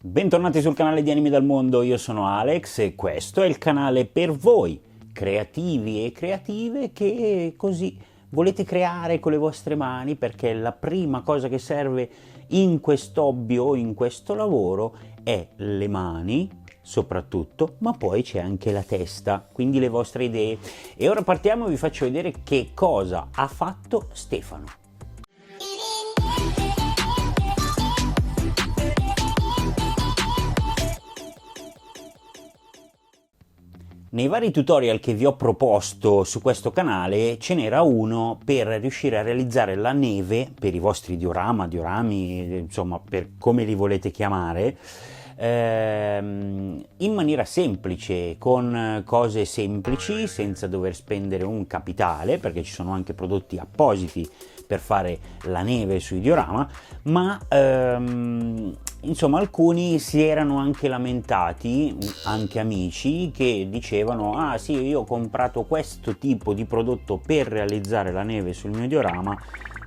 Bentornati sul canale di Anime dal Mondo, io sono Alex e questo è il canale per voi, creativi e creative che così volete creare con le vostre mani, perché la prima cosa che serve in questo hobby o in questo lavoro è le mani, soprattutto, ma poi c'è anche la testa, quindi le vostre idee. E ora partiamo e vi faccio vedere che cosa ha fatto Stefano. Nei vari tutorial che vi ho proposto su questo canale ce n'era uno per riuscire a realizzare la neve per i vostri diorami, insomma per come li volete chiamare, in maniera semplice, con cose semplici, senza dover spendere un capitale, perché ci sono anche prodotti appositi per fare la neve sui diorama, ma insomma alcuni si erano anche lamentati, anche amici, che dicevano: ah sì, io ho comprato questo tipo di prodotto per realizzare la neve sul mio diorama,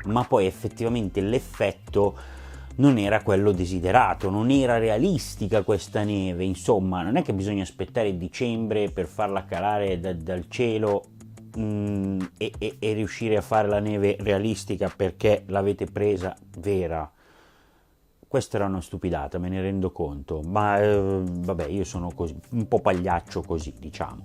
ma poi effettivamente l'effetto non era quello desiderato, non era realistica questa neve. Insomma, non è che bisogna aspettare dicembre per farla calare dal cielo e riuscire a fare la neve realistica perché l'avete presa vera. Questa era una stupidata, me ne rendo conto, ma vabbè, io sono così, un po' pagliaccio così, diciamo.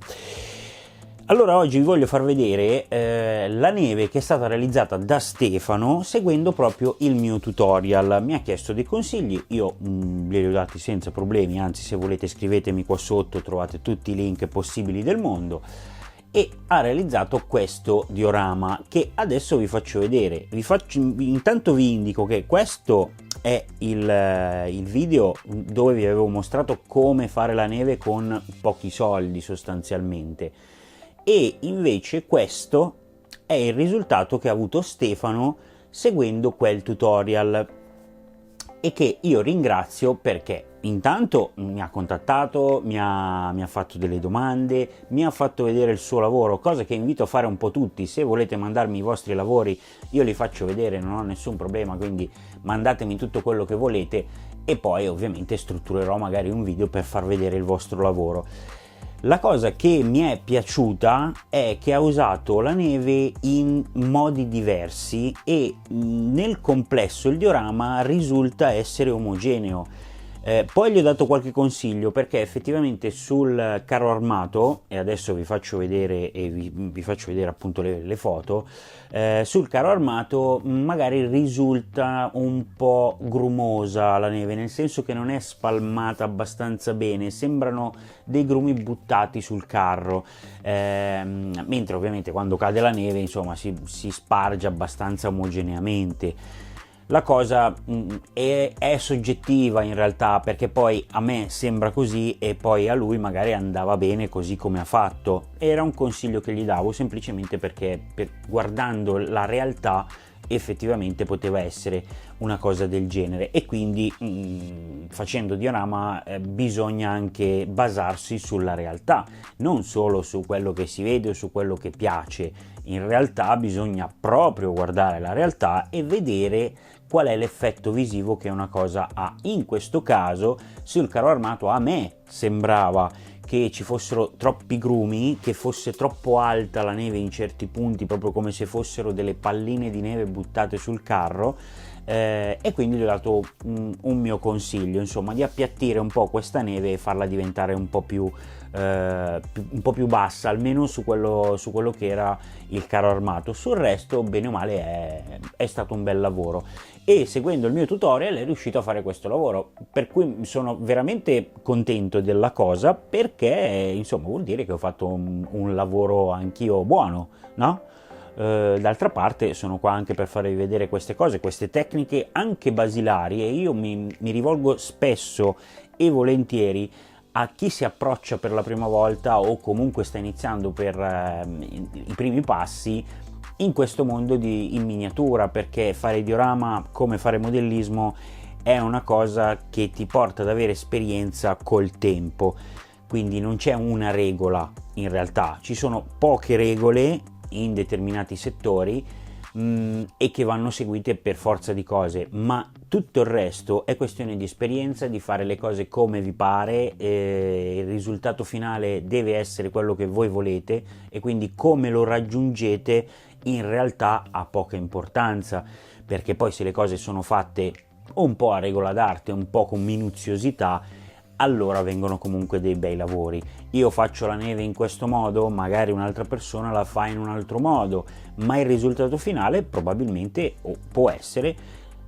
Allora oggi vi voglio far vedere la neve che è stata realizzata da Stefano seguendo proprio il mio tutorial. Mi ha chiesto dei consigli, io glieli ho dati senza problemi, anzi se volete scrivetemi qua sotto, trovate tutti i link possibili del mondo, e ha realizzato questo diorama che adesso vi faccio vedere. Intanto vi indico che questo è il video dove vi avevo mostrato come fare la neve con pochi soldi sostanzialmente, e invece questo è il risultato che ha avuto Stefano seguendo quel tutorial, e che io ringrazio perché intanto mi ha contattato, mi ha fatto delle domande, mi ha fatto vedere il suo lavoro, cosa che invito a fare un po' tutti. Se volete mandarmi i vostri lavori io li faccio vedere, non ho nessun problema, quindi mandatemi tutto quello che volete e poi ovviamente strutturerò magari un video per far vedere il vostro lavoro. La cosa che mi è piaciuta è che ha usato la neve in modi diversi e nel complesso il diorama risulta essere omogeneo. Poi gli ho dato qualche consiglio, perché effettivamente sul carro armato, e adesso vi faccio vedere e vi faccio vedere appunto le foto, sul carro armato magari risulta un po' grumosa la neve, nel senso che non è spalmata abbastanza bene, sembrano dei grumi buttati sul carro, mentre ovviamente quando cade la neve insomma si sparge abbastanza omogeneamente. La cosa è soggettiva in realtà, perché poi a me sembra così e poi a lui magari andava bene così come ha fatto. Era un consiglio che gli davo semplicemente perché guardando la realtà effettivamente poteva essere una cosa del genere, e quindi facendo diorama bisogna anche basarsi sulla realtà, non solo su quello che si vede o su quello che piace. In realtà bisogna proprio guardare la realtà e vedere qual è l'effetto visivo che una cosa ha. In questo caso sul carro armato a me sembrava che ci fossero troppi grumi, che fosse troppo alta la neve in certi punti, proprio come se fossero delle palline di neve buttate sul carro, e quindi gli ho dato un mio consiglio, insomma, di appiattire un po' questa neve e farla diventare un po' più bassa, almeno su quello che era il carro armato. Sul resto bene o male è stato un bel lavoro, e seguendo il mio tutorial è riuscito a fare questo lavoro, per cui sono veramente contento della cosa, perché insomma vuol dire che ho fatto un lavoro anch'io buono, no? D'altra parte sono qua anche per farvi vedere queste cose, queste tecniche anche basilari, e io mi rivolgo spesso e volentieri a chi si approccia per la prima volta o comunque sta iniziando per i primi passi in questo mondo in miniatura, perché fare diorama come fare modellismo è una cosa che ti porta ad avere esperienza col tempo, quindi non c'è una regola, in realtà ci sono poche regole in determinati settori, e che vanno seguite per forza di cose, ma tutto il resto è questione di esperienza, di fare le cose come vi pare, il risultato finale deve essere quello che voi volete e quindi come lo raggiungete in realtà ha poca importanza, perché poi se le cose sono fatte un po' a regola d'arte, un po' con minuziosità, allora vengono comunque dei bei lavori. Io faccio la neve in questo modo, magari un'altra persona la fa in un altro modo, ma il risultato finale probabilmente, o può essere,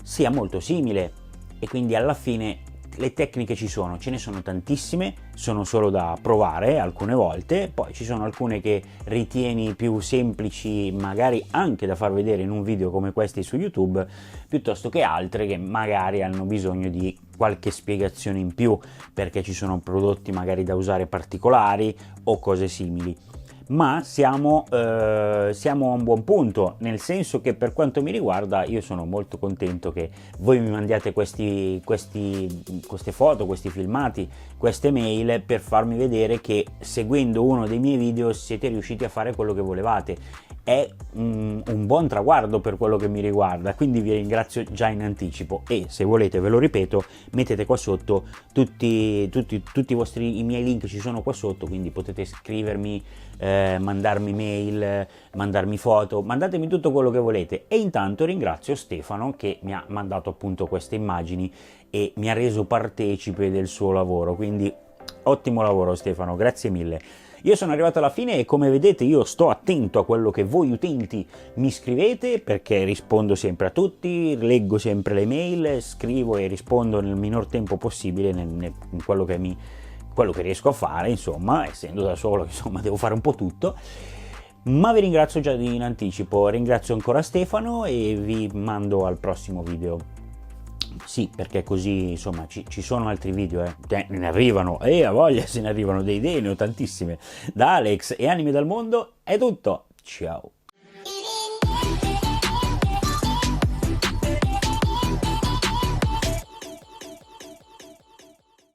sia molto simile, e quindi alla fine le tecniche ci sono, ce ne sono tantissime, sono solo da provare alcune volte, poi ci sono alcune che ritieni più semplici, magari anche da far vedere in un video come questi su YouTube, piuttosto che altre che magari hanno bisogno di qualche spiegazione in più, perché ci sono prodotti magari da usare particolari o cose simili. Ma siamo a un buon punto, nel senso che per quanto mi riguarda io sono molto contento che voi mi mandiate queste foto, questi filmati, queste mail per farmi vedere che seguendo uno dei miei video siete riusciti a fare quello che volevate. È un buon traguardo per quello che mi riguarda, quindi vi ringrazio già in anticipo e se volete, ve lo ripeto, mettete qua sotto tutti i miei link, ci sono qua sotto, quindi potete scrivermi, mandarmi mail, mandarmi foto, mandatemi tutto quello che volete. E intanto ringrazio Stefano che mi ha mandato appunto queste immagini e mi ha reso partecipe del suo lavoro, quindi ottimo lavoro Stefano, grazie mille. Io sono arrivato alla fine e come vedete io sto attento a quello che voi utenti mi scrivete, perché rispondo sempre a tutti, leggo sempre le mail, scrivo e rispondo nel minor tempo possibile in quello che riesco a fare, insomma, essendo da solo, insomma, devo fare un po' tutto. Ma vi ringrazio già in anticipo, ringrazio ancora Stefano e vi mando al prossimo video. Sì, perché così insomma ci sono altri video, ne arrivano, a voglia se ne arrivano dei idee, ne ho tantissime. Da Alex e Anime dal Mondo è tutto, ciao!